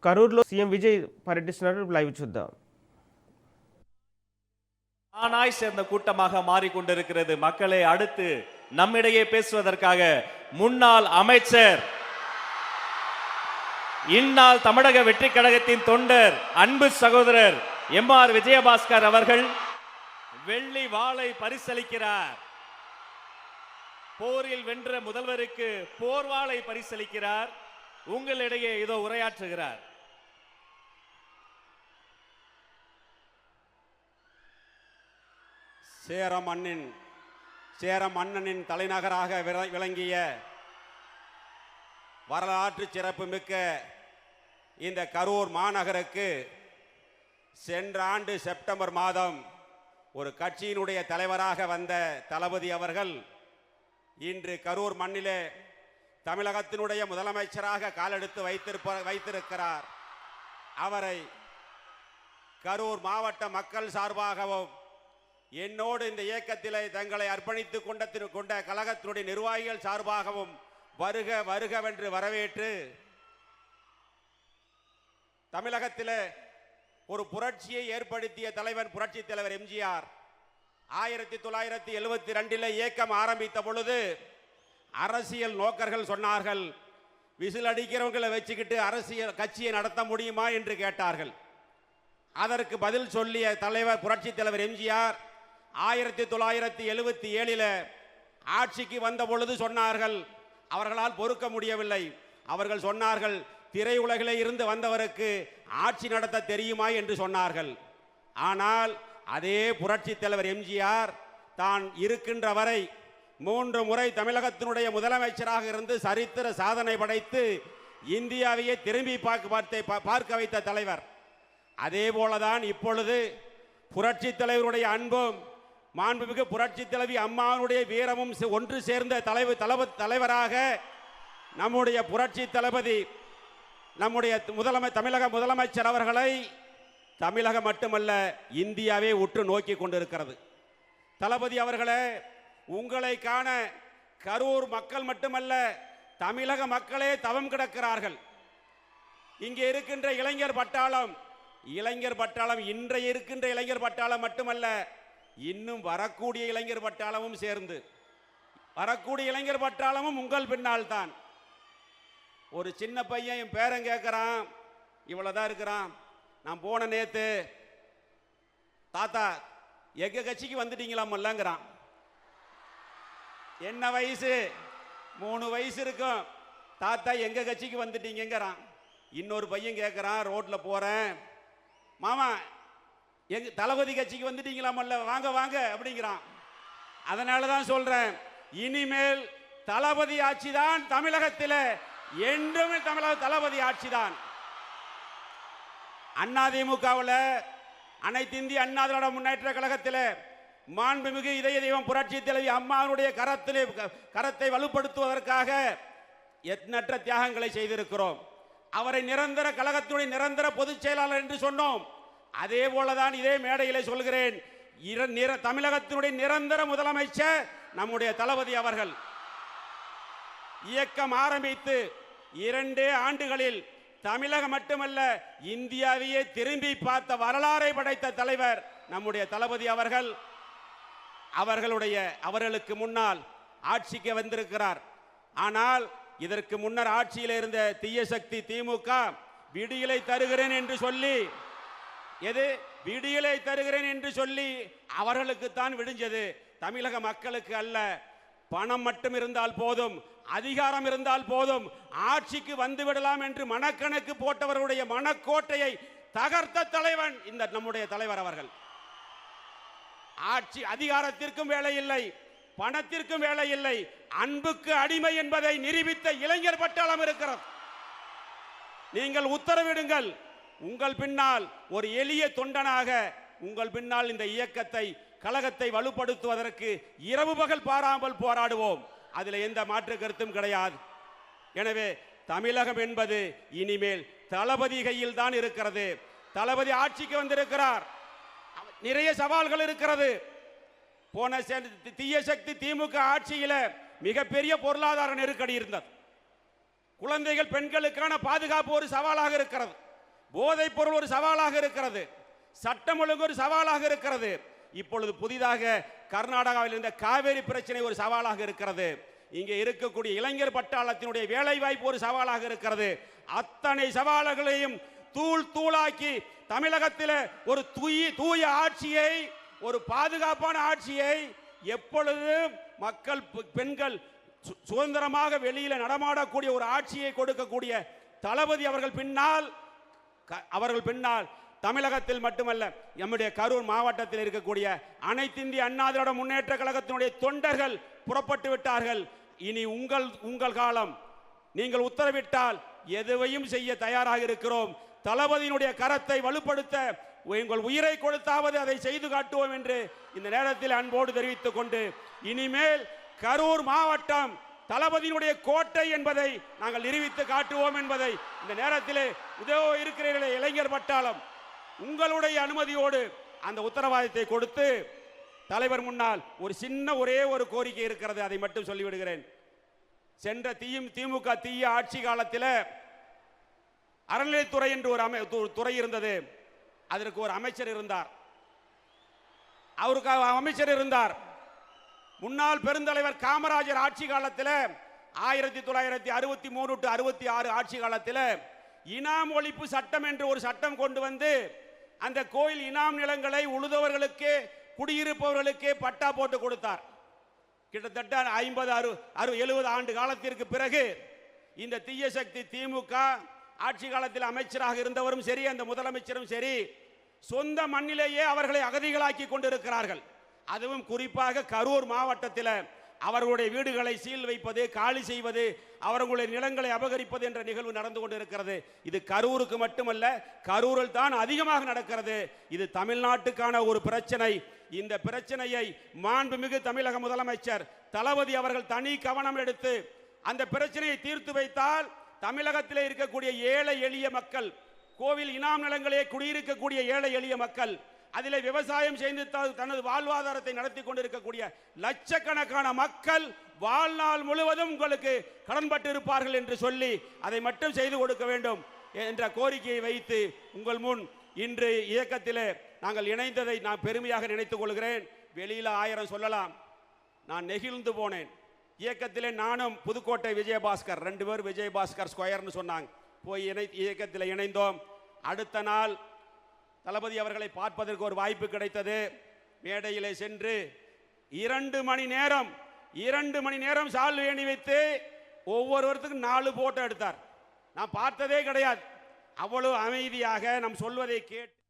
కరూరులో CM Vijay పర్యటిస్తున్నారు. Live చూద్దాం. ஆனாய் சேர்ந்த கூட்டமாக மாறிக்கொண்டிருக்கிறது. மக்களை அடுத்து நம்மிடையே பேசுவதற்காக முன்னாள் அமைச்சர், இந்நாள் தமிழக வெற்றி கழகத்தின் தொண்டர், அன்பு சகோதரர் MR விஜயபாஸ்கர் அவர்கள் வெள்ளி வாளை பரிசளிக்கிறார். போரில் வென்ற முதல்வருக்கு போர்வாளை பரிசளிக்கிறார். உங்களிடையே இதோ உரையாற்றுகிறார். சேர மன்னனின் தலைநகராக விளங்கிய வரலாற்று சிறப்புமிக்க இந்த கரூர் மாநகருக்கு சென்ற ஆண்டு செப்டம்பர் மாதம் ஒரு கட்சியினுடைய தலைவராக வந்த தளபதி அவர்கள் இன்று கரூர் மண்ணிலே தமிழகத்தினுடைய முதலமைச்சராக காலெடுத்து வைத்திருக்கிறார். அவரை கரூர் மாவட்ட மக்கள் சார்பாகவும் என்னோடு இந்த இயக்கத்திலே தங்களை அர்ப்பணித்துக் கொண்ட கழகத்தினுடைய நிர்வாகிகள் சார்பாகவும் வருக வருகவென்று வரவேற்று தமிழகத்திலே ஒரு புரட்சியை ஏற்படுத்திய தலைவன் புரட்சி தலைவர் எம்ஜிஆர் 1972 இயக்கம் ஆரம்பித்த பொழுது அரசியல் நோக்கர்கள் சொன்னார்கள், விசில் அடிக்கிறவங்களை வச்சுக்கிட்டு அரசியல் கட்சியை நடத்த முடியுமா என்று கேட்டார்கள். அதற்கு பதில் சொல்லிய தலைவர் புரட்சி தலைவர் எம்ஜிஆர் 1977 ஆட்சிக்கு வந்த பொழுது சொன்னார்கள், அவர்களால் பொறுக்க முடியவில்லை. அவர்கள் சொன்னார்கள், திரையுலகிலே இருந்து வந்தவருக்கு ஆட்சி நடத்த தெரியுமா என்று சொன்னார்கள். ஆனால் அதே புரட்சி தலைவர் எம்ஜிஆர் தான் இருக்கின்ற வரை 3 முறை தமிழகத்தினுடைய முதலமைச்சராக இருந்து சரித்திர சாதனை படைத்து இந்தியாவையே திரும்பி பார்க்க வைத்த தலைவர். அதே போலதான் இப்பொழுது புரட்சி தலைவருடைய அன்பும் மாண்புமிகு புரட்சி தலைவி அம்மாவுடைய வீரமும் ஒன்று சேர்ந்த தலைவராக நம்முடைய புரட்சி தளபதி நம்முடைய தமிழக முதலமைச்சர் அவர்களை தமிழகம் மட்டுமல்ல இந்தியாவே உற்று நோக்கி கொண்டிருக்கிறது. தளபதி அவர்களே, உங்களை காண கரூர் மக்கள் மட்டுமல்ல தமிழக மக்களே தவம் கிடக்கிறார்கள். இங்கே இருக்கின்ற இளைஞர் பட்டாளம் இன்றைய இருக்கின்ற இளைஞர் பட்டாளம் மட்டுமல்ல, இன்னும் வரக்கூடிய இளைஞர் பட்டாளமும் சேர்ந்து வரக்கூடிய இளைஞர் பட்டாளமும் உங்கள் பின்னால் தான். ஒரு சின்ன பையன் என் பேரன் கேட்குறான், இவ்வளோதான் இருக்கிறான். நான் போன நேத்து, தாத்தா எங்க கட்சிக்கு வந்துட்டீங்களாமல்லங்கிறான். என்ன வயசு? 3 வயசு இருக்கும். தாத்தா எங்க கட்சிக்கு வந்துட்டீங்கிறான். இன்னொரு பையன் கேட்குறான், ரோட்ல போறேன், மாமா எங்க தளபதி கட்சிக்கு வந்துட்டீங்களாமல்ல, வாங்க வாங்க அப்படிங்கிறான். அதனால தான் சொல்றேன், இனிமேல் தளபதி ஆட்சி தான் தமிழகத்தில், என்றுமே தமிழக தளபதி ஆட்சி தான். அதிமுகவில் அனைத்து இந்திய அண்ணா திராவிட முன்னேற்ற கழகத்தில் மாண்புமிகு இதய தெய்வம் புரட்சி தலைவி அம்மாவுடைய கரத்தை வலுப்படுத்துவதற்காக எண்ணற்ற தியாகங்களை செய்திருக்கிறோம். அவரை நிரந்தர கழகத்துடைய நிரந்தர பொதுச் செயலாளர் என்று சொன்னோம். அதே போலதான் இதே மேடையிலே சொல்கிறேன், தமிழகத்தினுடைய நிரந்தர முதலமைச்சர் நம்முடைய தளபதி அவர்கள். இயக்கம் ஆரம்பித்து 2 ஆண்டுகளில் தமிழகம் மட்டுமல்ல இந்தியாவையே திரும்பி பார்த்த வரலாறை படைத்த தலைவர் நம்முடைய தளபதி அவர்கள். அவர்களுக்கு முன்னால் ஆட்சிக்கு வந்திருக்கிறார். ஆனால் இதற்கு முன்னர் ஆட்சியில் இருந்த தீய சக்தி திமுக விடியலை தருகிறேன் என்று சொல்லி அவர்களுக்கு தான் விடிஞ்சது, தமிழக மக்களுக்கு அல்ல. பணம் மட்டும் இருந்தால் போதும், அதிகாரம் இருந்தால் போதும், ஆட்சிக்கு வந்து விடலாம் என்று மனக்கணக்கு போட்டவர்களுடைய மனக்கோட்டையை தகர்த்த தலைவன் இந்த நம்முடைய தலைவர் அவர்கள். ஆட்சி அதிகாரத்திற்கும் வேலை இல்லை, பணத்திற்கும் வேலை இல்லை, அன்புக்கு அடிமை என்பதை நிரூபித்த இளைஞர் பட்டாளம் இருக்கிறது. நீங்கள் உத்தரவிடுங்கள், உங்கள் பின்னால் ஒரு எளிய தொண்டனாக உங்கள் பின்னால் இந்த இயக்கத்தை கழகத்தை வலுப்படுத்துவதற்கு இரவு பகல் பாராமல் போராடுவோம். அதில் எந்த மாற்று கருத்தும் கிடையாது. எனவே தமிழகம் என்பது இனிமேல் தளபதி கையில் தான் இருக்கிறது. தளபதி ஆட்சிக்கு வந்திருக்கிறார். நிறைய சவால்கள் இருக்கிறது. போன தீய சக்தி திமுக ஆட்சியில் மிகப்பெரிய பொருளாதார நெருக்கடி இருந்தது. குழந்தைகள் பெண்களுக்கான பாதுகாப்பு ஒரு சவாலாக இருக்கிறது. போதைப் பொருள் ஒரு சவாலாக இருக்கிறது, சட்டம் ஒழுங்கு ஒரு சவாலாக இருக்கிறது. இப்பொழுது புதிதாக கர்நாடகாவில் இருந்த காவேரி பிரச்சனை ஒரு சவாலாக இருக்கிறது. இங்கே இருக்கக்கூடிய இளைஞர் பட்டாளத்தினுடைய வேலை வாய்ப்பு ஒரு சவாலாக இருக்கிறது. அத்தனை சவால்களையும் தூள் தூளாக்கி தமிழகத்தில் ஒரு தூய ஆட்சியை, ஒரு பாதுகாப்பான ஆட்சியை, எப்பொழுது மக்கள் பெண்கள் சுதந்திரமாக வெளியில நடமாடக்கூடிய ஒரு ஆட்சியை கொடுக்கக்கூடிய தளபதி அவர்கள் பின்னால் தமிழகத்தில் மட்டுமல்ல, நம்முடைய கரூர் மாவட்டத்தில் இருக்கக்கூடிய அனைத்து இந்திய அண்ணா திராவிட முன்னேற்ற கழகத்தினுடைய தொண்டர்கள் புறப்பட்டு விட்டார்கள். இனி உங்கள் காலம். நீங்கள் உத்தரவிட்டால் எதுவையும் செய்ய தயாராக இருக்கிறோம். தளபதியினுடைய கரத்தை வலுப்படுத்த உங்கள் உயிரை கொடுத்தாவது அதை செய்து காட்டுவோம் என்று இந்த நேரத்தில் அன்போடு தெரிவித்துக் கொண்டு, இனிமேல் கரூர் மாவட்டம் தளபதியினுடைய கோட்டை என்பதை நாங்கள் நிரூபித்து காட்டுவோம் என்பதை இந்த நேரத்திலே இருக்கிற இளைஞர் பட்டாளம் உங்களுடைய அனுமதியோடு அந்த உத்தரவாதத்தை கொடுத்து, தலைவர் முன்னால் ஒரே ஒரு கோரிக்கை இருக்கிறது, அதை மட்டும் சொல்லிவிடுகிறேன். சென்ற திமுக தீய ஆட்சி காலத்தில் அறநிலைத்துறை என்று ஒரு துறை இருந்தது. அதற்கு ஒரு அமைச்சர் இருந்தார். முன்னாள் பெருந்தலைவர் காமராஜர் ஆட்சி காலத்தில் 1963 to 66 ஆட்சி காலத்தில் இனாம் ஒழிப்பு சட்டம் என்று ஒரு சட்டம் கொண்டு வந்து அந்த கோயில் இனாம் நிலங்களை உழுதவர்களுக்கு, குடியிருப்பவர்களுக்கு பட்டா போட்டு கொடுத்தார். கிட்டத்தட்ட 50-70 ஆண்டு காலத்திற்கு பிறகு இந்த தீய சக்தி திமுக ஆட்சி காலத்தில் அமைச்சராக இருந்தவரும் சரி, அந்த முதலமைச்சரும் சரி, சொந்த மண்ணிலேயே அவர்களை அகதிகளாக்கி கொண்டிருக்கிறார்கள். அதுவும் குறிப்பாக கரூர் மாவட்டத்தில் அவர்களுடைய வீடுகளை சீல் வைப்பது, காலி செய்வது, அவர்களுடைய நிலங்களை அபகரிப்பது என்ற நிகழ்வு நடந்து கொண்டிருக்கிறது. இது கரூருக்கு மட்டுமல்ல, கரூரில் தான் அதிகமாக நடக்கிறது. இது தமிழ்நாட்டுக்கான ஒரு பிரச்சனை. இந்த பிரச்சனையை மாண்புமிகு தமிழக முதலமைச்சர் தளபதி அவர்கள் தனி கவனம் எடுத்து அந்த பிரச்சனையை தீர்த்து வைத்தால் தமிழகத்தில் இருக்கக்கூடிய ஏழை எளிய மக்கள், கோவில் இனாம் நிலங்களே குடியிருக்கக்கூடிய ஏழை எளிய மக்கள், அதிலே விவசாயம் செய்து தனது வாழ்வாதாரத்தை நடத்தி கொண்டிருக்கக்கூடிய லட்சக்கணக்கான மக்கள் வாழ்நாள் முழுவதும் உங்களுக்கு கடன்பட்டு இருப்பார்கள் என்று சொல்லி அதை மட்டும் செய்து கொடுக்க வேண்டும் என்ற கோரிக்கையை வைத்து உங்கள் முன் இன்று இயக்கத்திலே நாங்கள் இணைந்ததை நான் பெருமையாக நினைத்துக் கொள்கிறேன். வெளியில 1000 சொல்லலாம், நான் நெகிழ்ந்து போனேன். இயக்கத்திலே நானும் புதுக்கோட்டை விஜயபாஸ்கர் 2 பேர் விஜயபாஸ்கர் ஸ்கொயர்னு சொன்னாங்க, போய் இயக்கத்தில் இணைந்தோம். அடுத்த நாள் தளபதி அவர்களை பார்ப்பதற்கு ஒரு வாய்ப்பு கிடைத்தது. மேடையிலே சென்று 2 மணி நேரம் சால் வேண்டி வைத்து ஒவ்வொருவருக்கும் 4 போட்டோ எடுத்தார். நான் பார்த்ததே கிடையாது. அவ்வளவு அமைதியாக நம் சொல்வதை கேட்டு